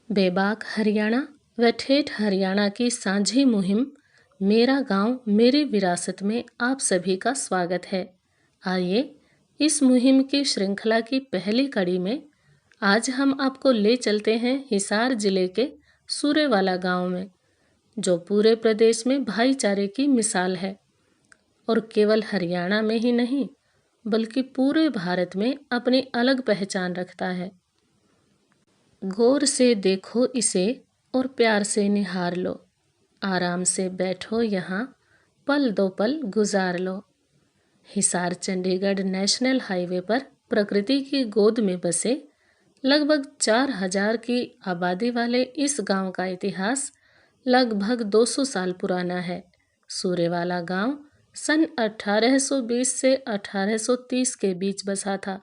बेबाक हरियाणा व ठेठ हरियाणा की साझी मुहिम मेरा गांव मेरी विरासत में आप सभी का स्वागत है। आइए इस मुहिम की श्रृंखला की पहली कड़ी में आज हम आपको ले चलते हैं हिसार जिले के सूरेवाला गांव में, जो पूरे प्रदेश में भाईचारे की मिसाल है और केवल हरियाणा में ही नहीं बल्कि पूरे भारत में अपनी अलग पहचान रखता है। गौर से देखो इसे और प्यार से निहार लो, आराम से बैठो यहाँ, पल दो पल गुजार लो। हिसार चंडीगढ़ नेशनल हाईवे पर प्रकृति की गोद में बसे लगभग 4000 की आबादी वाले इस गांव का इतिहास लगभग 200 साल पुराना है। सूरेवाला गांव सन 1820 से 1830 के बीच बसा था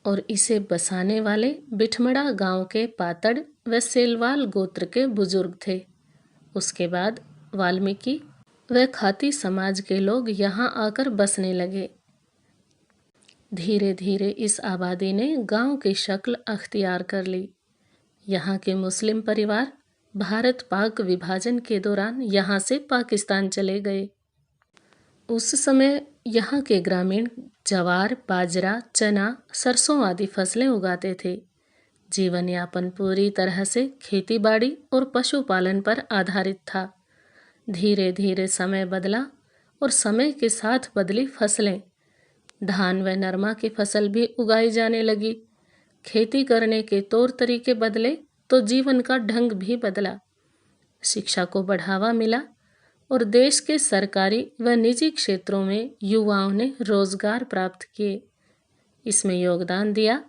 और इसे बसाने वाले बिठमड़ा गांव के पातड़ व सेलवाल गोत्र के बुजुर्ग थे। उसके बाद वाल्मीकि व खाती समाज के लोग यहां आकर बसने लगे। धीरे धीरे इस आबादी ने गांव की शक्ल अख्तियार कर ली। यहाँ के मुस्लिम परिवार भारत पाक विभाजन के दौरान यहाँ से पाकिस्तान चले गए। उस समय यहाँ के ग्रामीण ज्वार, बाजरा, चना, सरसों आदि फसलें उगाते थे। जीवन यापन पूरी तरह से खेतीबाड़ी और पशुपालन पर आधारित था। धीरे धीरे समय बदला और समय के साथ बदली फसलें। धान व नरमा की फसल भी उगाई जाने लगी। खेती करने के तौर तरीके बदले तो जीवन का ढंग भी बदला। शिक्षा को बढ़ावा मिला और देश के सरकारी व निजी क्षेत्रों में युवाओं ने रोजगार प्राप्त किए। इसमें योगदान दिया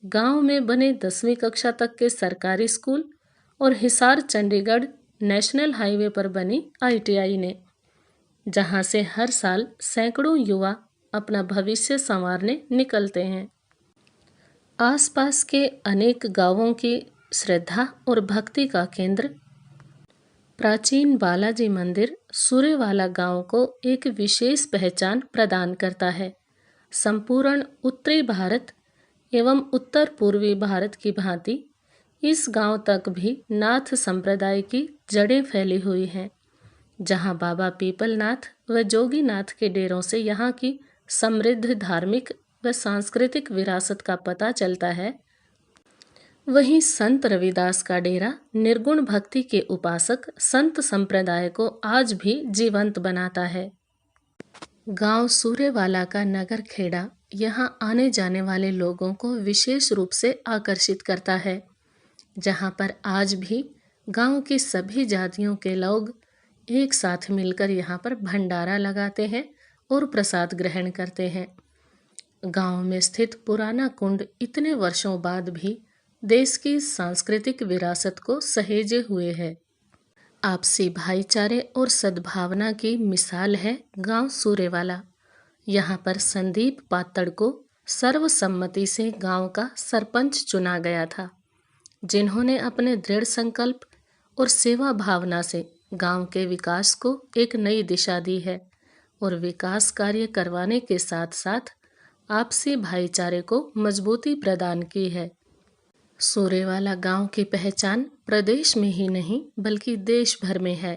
गांव में बने 10वीं कक्षा तक के सरकारी स्कूल और हिसार चंडीगढ़ नेशनल हाईवे पर बनी ITI ने, जहां से हर साल सैकड़ों युवा अपना भविष्य संवारने निकलते हैं। आसपास के अनेक गांवों की श्रद्धा और भक्ति का केंद्र प्राचीन बालाजी मंदिर सूरेवाला गांव को एक विशेष पहचान प्रदान करता है। संपूर्ण उत्तरी भारत एवं उत्तर पूर्वी भारत की भांति इस गांव तक भी नाथ संप्रदाय की जड़ें फैली हुई हैं, जहां बाबा पीपलनाथ व जोगीनाथ के डेरों से यहाँ की समृद्ध धार्मिक व सांस्कृतिक विरासत का पता चलता है। वहीं संत रविदास का डेरा निर्गुण भक्ति के उपासक संत संप्रदाय को आज भी जीवंत बनाता है। गांव सूरेवाला का नगर खेड़ा यहां आने जाने वाले लोगों को विशेष रूप से आकर्षित करता है, जहां पर आज भी गांव की सभी जातियों के लोग एक साथ मिलकर यहां पर भंडारा लगाते हैं और प्रसाद ग्रहण करते हैं। गांव में स्थित पुराना कुंड इतने वर्षों बाद भी देश की सांस्कृतिक विरासत को सहेजे हुए है। आपसी भाईचारे और सद्भावना की मिसाल है गांव सूरेवाला। यहाँ पर संदीप पातड़ को सर्वसम्मति से गांव का सरपंच चुना गया था, जिन्होंने अपने दृढ़ संकल्प और सेवा भावना से गांव के विकास को एक नई दिशा दी है और विकास कार्य करवाने के साथ साथ आपसी भाईचारे को मजबूती प्रदान की है। सूरेवाला गांव की पहचान प्रदेश में ही नहीं बल्कि देश भर में है।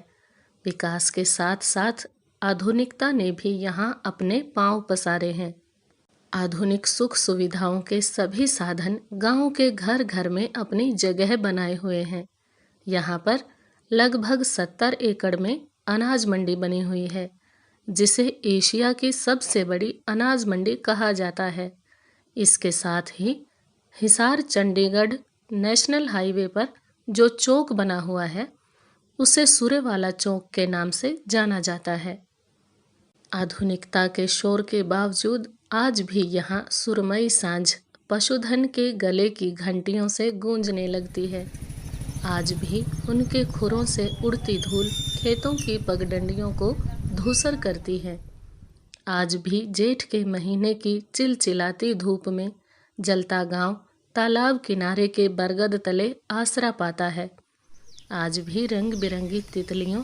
विकास के साथ साथ आधुनिकता ने भी यहाँ अपने पांव पसारे हैं। आधुनिक सुख सुविधाओं के सभी साधन गांव के घर घर में अपनी जगह बनाए हुए हैं। यहाँ पर लगभग 70 एकड़ में अनाज मंडी बनी हुई है, जिसे एशिया की सबसे बड़ी अनाज मंडी कहा जाता है। इसके साथ ही हिसार चंडीगढ़ नेशनल हाईवे पर जो चौक बना हुआ है उसे सूरेवाला चौक के नाम से जाना जाता है। आधुनिकता के शोर के बावजूद आज भी यहाँ सुरमई सांझ पशुधन के गले की घंटियों से गूंजने लगती है। आज भी उनके खुरों से उड़ती धूल खेतों की पगडंडियों को धूसर करती है। आज भी जेठ के महीने की चिलचिलाती धूप में जलता गांव तालाब किनारे के बरगद तले आसरा पाता है। आज भी रंग बिरंगी तितलियों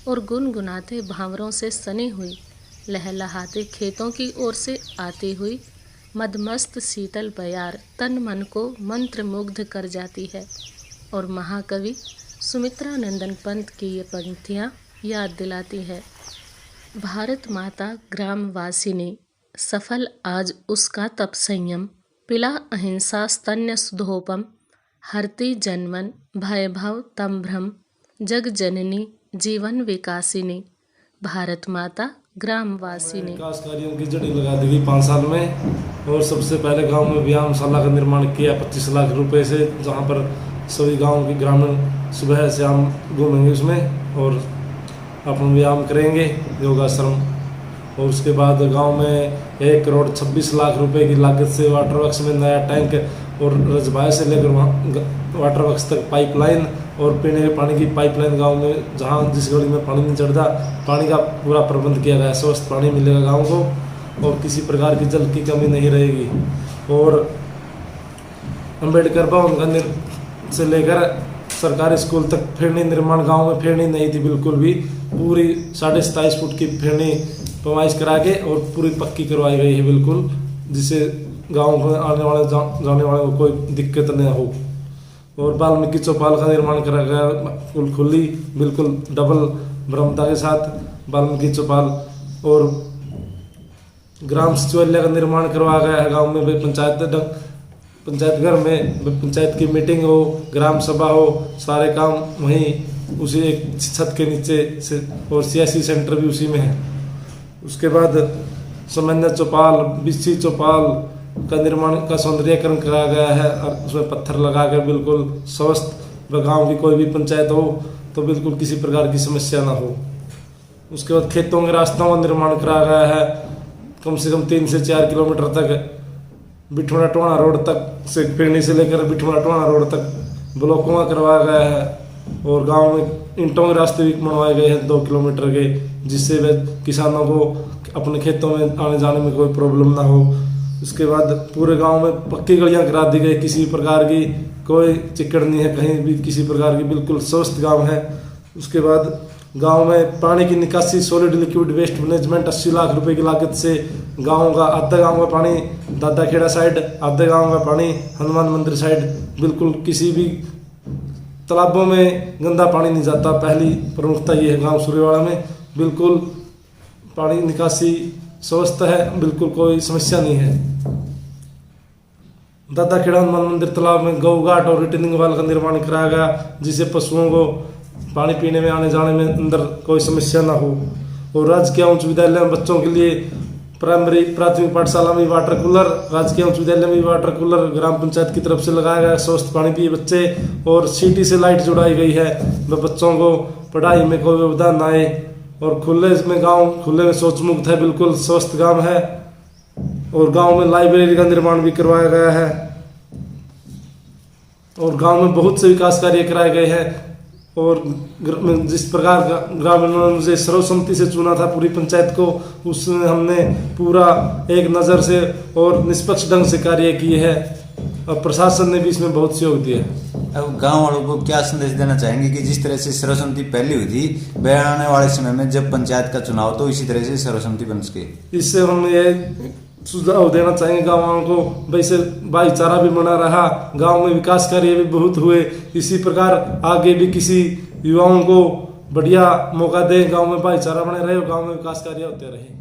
और गुनगुनाते भांवरों से सनी हुई लहलहाते खेतों की ओर से आती हुई मदमस्त शीतल बयार तन मन को मंत्रमुग्ध कर जाती है और महाकवि सुमित्रा नंदन पंत की ये पंक्तियाँ याद दिलाती है। भारत माता ग्रामवासिनी सफल आज उसका तप संयम, पिला अहिंसा स्तन्य सुधोपम, हरति जन्मन भय भव तम भ्रम, जग जननी जीवन विकासिनी। भारत माता ग्रामवासिनी। विकास कार्यों की जड़ी लगा दी गई 5 साल में। और सबसे पहले गांव में व्यायामशाला का निर्माण किया 25 लाख रुपए से, जहां पर सभी गांव के ग्रामीण सुबह से हम घूमेंगे उसमें और अपन व्यायाम करेंगे, योगाश्रम। और उसके बाद गांव में 1 करोड़ 26 लाख रुपए की लागत से वाटर वर्क्स में नया टैंक और रजबाए से लेकर वहाँ वाटर वर्क्स तक पाइपलाइन और पीने के पानी की पाइपलाइन गांव में, जहां जिस गली में पानी नहीं चढ़ता, पानी का पूरा प्रबंध किया गया है। स्वस्थ पानी मिलेगा गांव को और किसी प्रकार की जल की कमी नहीं रहेगी। और अम्बेडकर भवन से लेकर सरकारी स्कूल तक फिरनी निर्माण गांव में फिरनी नहीं थी बिल्कुल भी, पूरी 27.5 फुट की फिरनी पैमाइश करा के और पूरी पक्की करवाई गई है बिल्कुल, जिससे गांव में आने वाले जाने वाले को कोई दिक्कत न हो। और वाल्मीकि चौपाल का निर्माण करा गया, खुली बिल्कुल डबल बरामदा के साथ वाल्मीकि चौपाल। और ग्राम सचिवालय का निर्माण करवाया गया है गांव में। पंचायत घर में पंचायत की मीटिंग हो, ग्राम सभा हो, सारे काम वहीं उसी एक छत के नीचे से, और सियासी सेंटर भी उसी में है। उसके बाद समन्वय चौपाल, बिस्सी चौपाल का निर्माण का सौंदर्यकरण कराया गया है और उसमें पत्थर लगाकर बिल्कुल स्वस्थ गांव की कोई भी पंचायत हो तो बिल्कुल किसी प्रकार की समस्या ना हो। उसके बाद खेतों के रास्तों का निर्माण कराया गया है, कम से कम 3 से 4 किलोमीटर तक बिठोड़ा टोना रोड तक से, फिरनी से लेकर बिठोड़ा टोना रोड तक ब्लॉकों का करवाया गया है। और गांव में ईंटों के रास्ते भी बनवाए गए हैं 2 किलोमीटर के, जिससे वे किसानों को अपने खेतों में आने जाने में कोई प्रॉब्लम ना हो। उसके बाद पूरे गांव में पक्की गलियां करा दी गई, किसी प्रकार की कोई चिक्कड़ नहीं है कहीं भी, किसी प्रकार की, बिल्कुल स्वस्थ गांव है। उसके बाद गांव में पानी की निकासी solid liquid waste management 80 lakh रुपए की लागत से गांव का आधा गांव का पानी दादा खेड़ा साइड, आधे गांव का पानी हनुमान मंदिर साइड, बिल्कुल किसी भी तालाबों में गंदा पानी नहीं जाता। पहली प्रमुखता ये है गांव सूर्यवाड़ा में, बिल्कुल पानी निकासी स्वस्थ है, बिल्कुल कोई समस्या नहीं है। दादा खेड़ा हनुमान मंदिर तालाब में गौ घाट और रिटर्निंग वाल का निर्माण कराया गया, जिससे पशुओं को पानी पीने में आने जाने में अंदर कोई समस्या ना हो। और राजकीय उच्च विद्यालय में बच्चों के लिए प्राथमिक पाठशाला में वाटर कूलर, राजकीय उच्च विद्यालय में वाटर कूलर ग्राम पंचायत की तरफ से लगाया गया, स्वस्थ पानी पिए बच्चे। और सिटी से लाइट जुड़ाई गई है, बच्चों को पढ़ाई में कोई व्यवधान ना आए। और खुले में गांव खुले में शौच मुक्त है, बिल्कुल स्वस्थ गांव है। और गांव में लाइब्रेरी का निर्माण भी करवाया गया है। और गांव में बहुत से विकास कार्य कराए गए हैं। और जिस प्रकार ग्रामीणों ने मुझे सर्वसम्मति से चुना था पूरी पंचायत को, उसमें हमने पूरा एक नज़र से और निष्पक्ष ढंग से कार्य किए हैं और प्रशासन ने भी इसमें बहुत सहयोग दिया है। अब गांव वालों को क्या संदेश देना चाहेंगे कि जिस तरह से सर्वसम्मति पहली हुई थी, वह आने वाले समय में जब पंचायत का चुनाव तो इसी तरह से सर्वसम्मति बन सके? इससे हम ये सुझाव देना चाहेंगे गाँव वालों को, वैसे भाईचारा भी बना रहा, गांव में विकास कार्य भी बहुत हुए। इसी प्रकार आगे भी किसी युवाओं को बढ़िया मौका दे, गांव में भाईचारा बने रहे और गांव में विकास कार्य होते रहे।